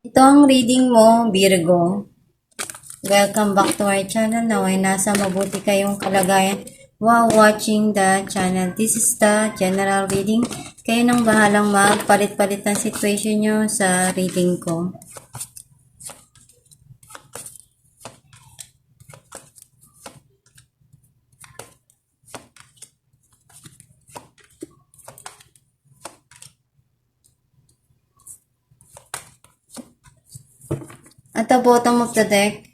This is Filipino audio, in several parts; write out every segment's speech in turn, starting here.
Ito ang reading mo, Virgo. Welcome back to our channel. Now ay nasa mabuti kayong kalagayan while watching the channel. This is the general reading. Kayo nang bahalang magpalit-palit ng situation nyo sa reading ko. At the bottom of the deck,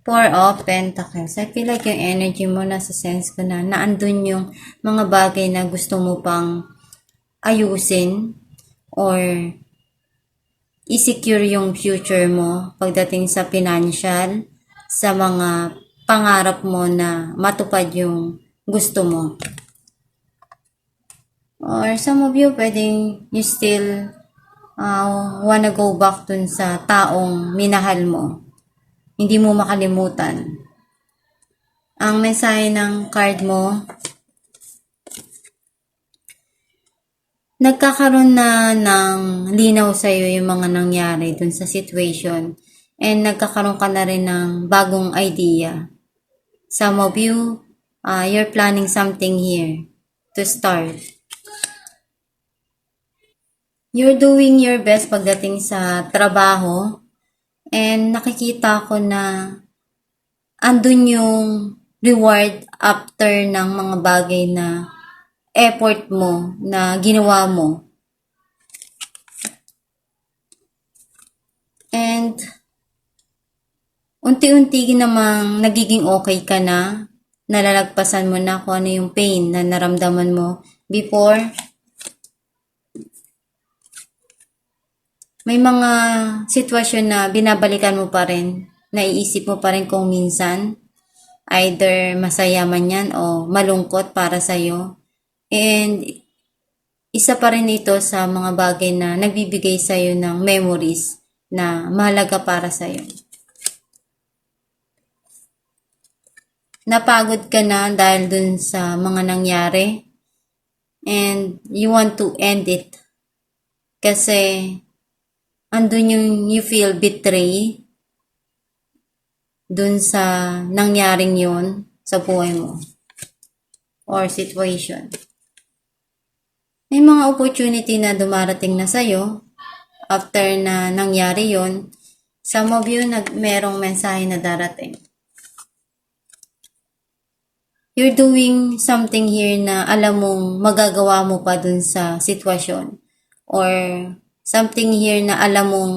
Four of Pentacles. I feel like yung energy mo, nasa sense ko na naandun yung mga bagay na gusto mo pang ayusin or i-secure yung future mo pagdating sa financial, sa mga pangarap mo na matupad yung gusto mo. Or some of you, pwedeng you still wanna go back dun sa taong minahal mo. Hindi mo makalimutan. Ang mensahe ng card mo, nagkakaroon na ng linaw sa iyo yung mga nangyari dun sa situation. And nagkakaroon ka na rin ng bagong idea. Some of you, you're planning something here to start. You're doing your best pagdating sa trabaho. And nakikita ko na andun yung reward after ng mga bagay na effort mo, na ginawa mo. And unti-unti namang nagiging okay ka na, nalalagpasan mo na kung ano yung pain na naramdaman mo before. May mga sitwasyon na binabalikan mo pa rin, naiisip mo pa rin kung minsan, either masaya man yan o malungkot para sa'yo. And isa pa rin ito sa mga bagay na nagbibigay sa'yo ng memories na mahalaga para sa'yo. Napagod ka na dahil dun sa mga nangyari and you want to end it kasi andun yung you feel betray dun sa nangyaring yun sa buhay mo or situation. May mga opportunity na dumarating na sa'yo after na nangyari yun. Some of you, merong mensahe na darating. You're doing something here na alam mong magagawa mo pa dun sa sitwasyon or something here na alam mong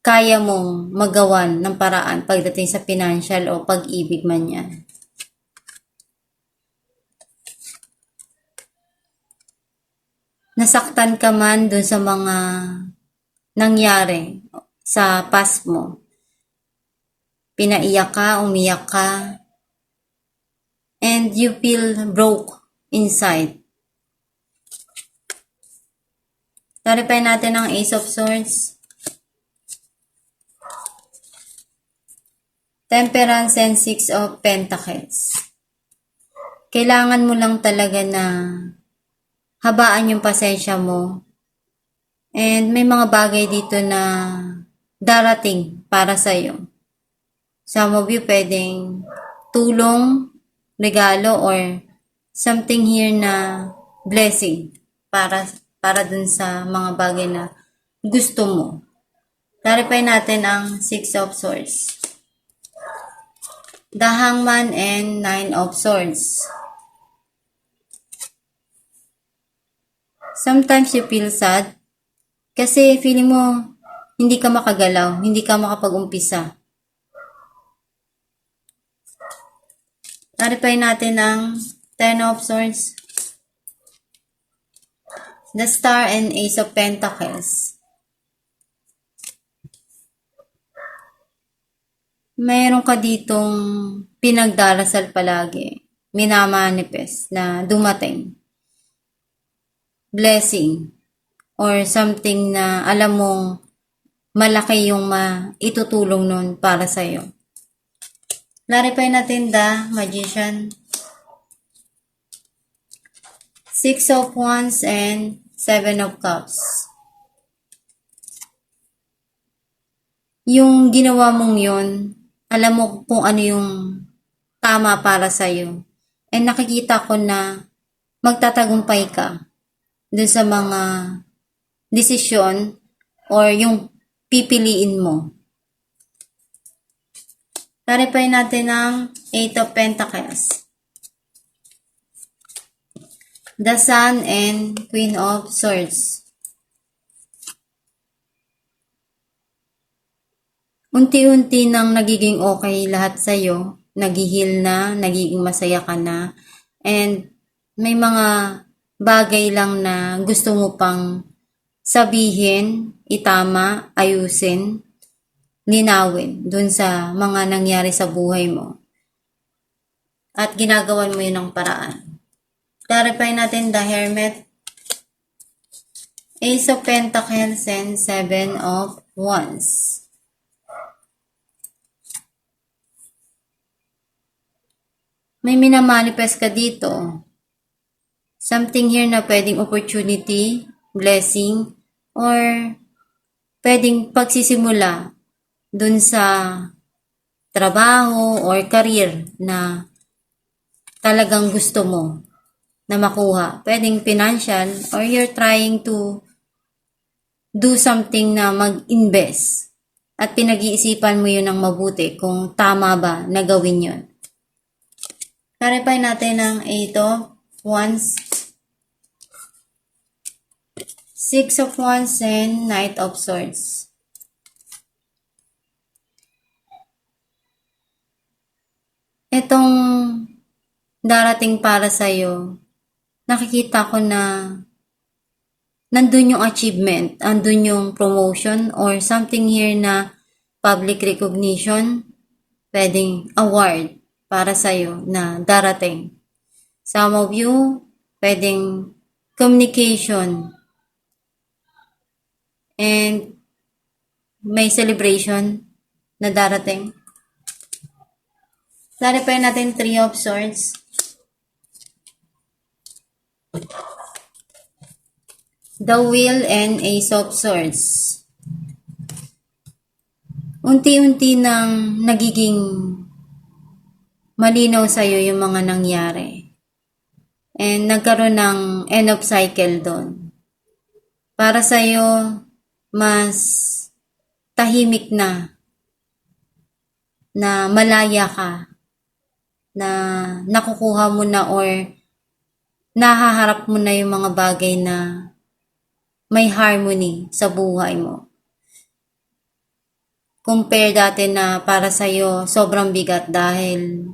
kaya mong magawan ng paraan pagdating sa financial o pag-ibig man yan. Nasaktan ka man dun sa mga nangyari sa past mo. Pinaiyak ka, umiyak ka, and you feel broke inside. Clarify natin ang Ace of Swords, Temperance, and Six of Pentacles. Kailangan mo lang talaga na habaan yung pasensya mo. And may mga bagay dito na darating para sa'yo. Some of you pwedeng tulong, regalo, or something here na blessing para dun sa mga bagay na gusto mo. Clarify natin ang Six of Swords, the Hangman, and Nine of Swords. Sometimes you feel sad kasi feeling mo hindi ka makagalaw, hindi ka makapag-umpisa. Clarify natin ang Ten of Swords, the Star, and Ace of Pentacles. Mayroon ka ditong pinagdarasal palagi, minamanifest na dumating. Blessing or something na alam mong malaki yung itutulong nun para sa'yo. Clarify natin the Magician, Six of Wands, and Seven of Cups. yung ginawa mong yun, alam mo kung ano yung tama para sa'yo. And nakikita ko na magtatagumpay ka dun sa mga desisyon or yung pipiliin mo. Clarify natin ang 8 of Pentacles. The Sun and Queen of Swords. Unti-unti nang nagiging okay lahat sa'yo, naghihil na, nagiging masaya ka na, and may mga bagay lang na gusto mo pang sabihin, itama, ayusin, linawin dun sa mga nangyari sa buhay mo. At ginagawan mo yun ng paraan. Clarify natin the Hermit, Ace of Pentacles, and 7 of Wands. May minamanifest ka dito. Something here na pwedeng opportunity, blessing, or pwedeng pagsisimula dun sa trabaho or career na talagang gusto mo na makuha. Pwedeng financial or you're trying to do something na mag-invest at pinag-iisipan mo yun ng mabuti kung tama ba na gawin yun. Clarify natin ang 8 of Wands, 6 of Wands, and Knight of Swords. Itong darating para sa'yo, nakikita ko na nandun yung achievement, nandun yung promotion or something here na public recognition, pwedeng award para sa'yo na darating. Some of you, pwedeng communication and may celebration na darating. Clarify natin 3 of Swords, the Wheel, and Ace of Swords. Unti-unti nang nagiging malinaw sa'yo yung mga nangyari. And nagkaroon ng end of cycle doon. Para sa'yo, mas tahimik na malaya ka, na nakukuha mo na or nahaharap mo na yung mga bagay na may harmony sa buhay mo. Compare dati na para sa'yo sobrang bigat dahil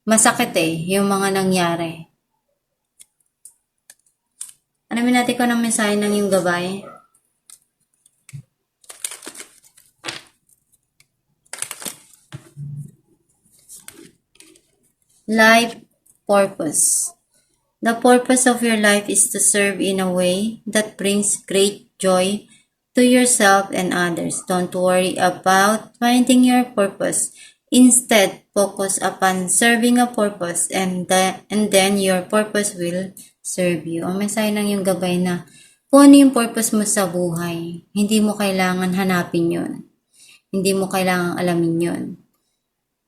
masakit yung mga nangyari. Alamin natin kung anong mensahe ng iyong gabay. Life purpose. The purpose of your life is to serve in a way that brings great joy to yourself and others. Don't worry about finding your purpose. Instead, focus upon serving a purpose and then your purpose will serve you. Ang mensahe ng iyong gabay na kung ano yung purpose mo sa buhay, hindi mo kailangan hanapin yun. Hindi mo kailangan alamin yun.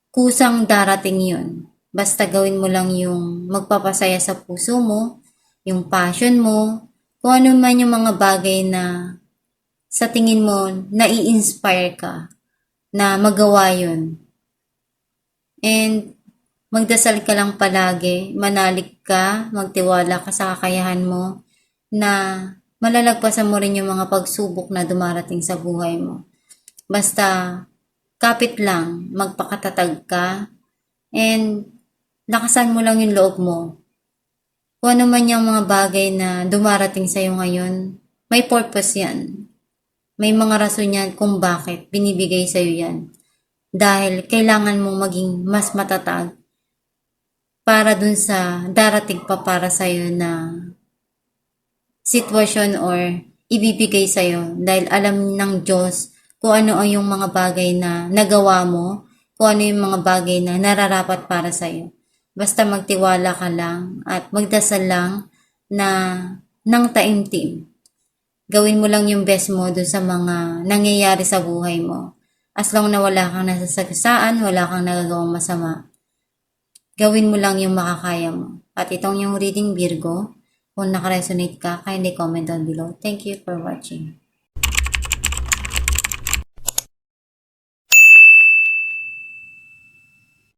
Kusang darating yun. Basta gawin mo lang yung magpapasaya sa puso mo, yung passion mo, kung ano man yung mga bagay na sa tingin mo nai-inspire ka na magawa yun. And magdasal ka lang palagi, manalig ka, magtiwala ka sa kakayahan mo na malalagpasan mo rin yung mga pagsubok na dumarating sa buhay mo. Basta kapit lang, magpakatatag ka, and lakasan mo lang yung loob mo. Kung ano man yung mga bagay na dumarating sa'yo ngayon, may purpose yan. May mga rason yan kung bakit binibigay sa'yo yan. Dahil kailangan mong maging mas matatag para dun sa darating pa para sa'yo na sitwasyon or ibibigay sa'yo. Dahil alam ng Diyos kung ano ang yung mga bagay na nagawa mo, kung ano yung mga bagay na nararapat para sa'yo. Basta magtiwala ka lang at magdasal lang na ng taimtim. Gawin mo lang yung best mo dun sa mga nangyayari sa buhay mo. As long na wala kang nasasagasaan, wala kang nagagawang masama, gawin mo lang yung makakaya mo. At itong yung reading Virgo, kung nakaresonate ka, kindly comment down below. Thank you for watching.